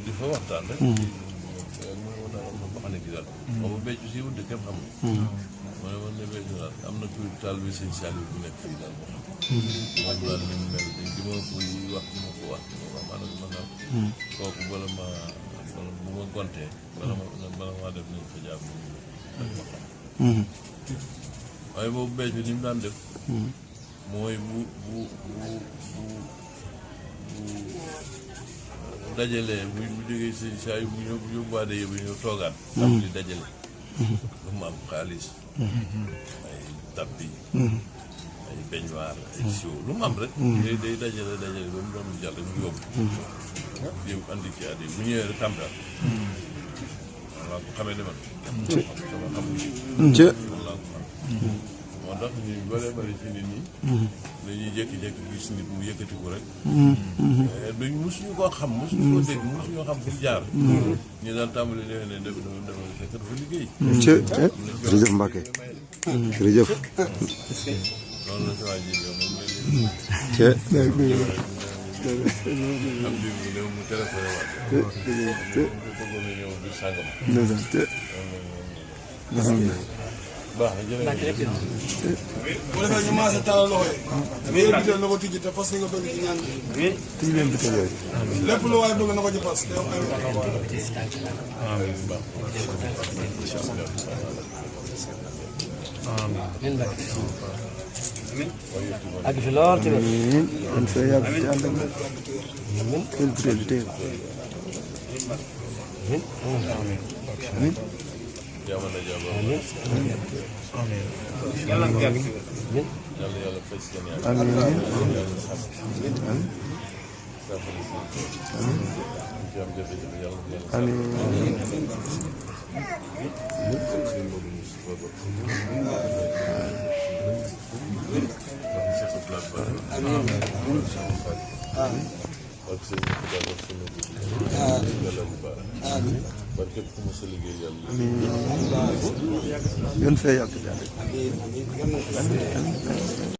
di fa waxtaan rek. am na boo xam ne kii daal. boobu bécc si wut de képp xam nga. ma ne man de bécc daal am na kuy taal bi sëñ Saliou bu nekk fii daal moo xam. moom daal ni mu mel nii di ma koy wax di ma ko wax maanaam man daal. kooku bala bu ma gontee. bala maa def nañ fa jàpp ak ma xam. waaye boobu bécc ni mu daan def. mooy bu dajalee bu jógee si saa yu bu yóbbuwaatee yëpp ñëw toogaat. am li dajale. lu mu am xaalis. ay tappi. ay beñuwaar ay siwo lu mu am rek. day dajale ba mu doon jàll ñu yóbbu. yëpp andi ci at yi bu ñëwee rek tàmbal. waaw ko xamee ne man. sama xam-xam. moo tax ñu bëree bëri ci nit ñi. dañuy jékki-jékki gis nit mu yëkkati ko rek. duñ mosuñu koo xam mosuñu koo dégg mosuñoo xam fu jaar. ñu daan tàmbali defe ne dafa fekk dafa liggéey. jërëjëf Mbacke jërëjëf. loolu la si waa ji moom am bi mu néew mu téléphoné waat. mu bëggoon a ñëw bi sàngam. baax na jërëjëf. bu defee ñu maase taalal loxo yi. mais yéen biteel na ko tijji te fas nga bëgg ci ñaan bi. tijji leen biteel yooyu. lépp lu waaye bëgg na ko ci fas. ak fi lool ci amiin kon sa yàgg ci ànd ak nag. leen biteel bi teel. amiin. jamono jàmm. yàlla yàlla fay seen yaay. amiin. ak seen daal ak seen amiin parce que ku mos a liggéey yàlla. amiin. gën fee yàgg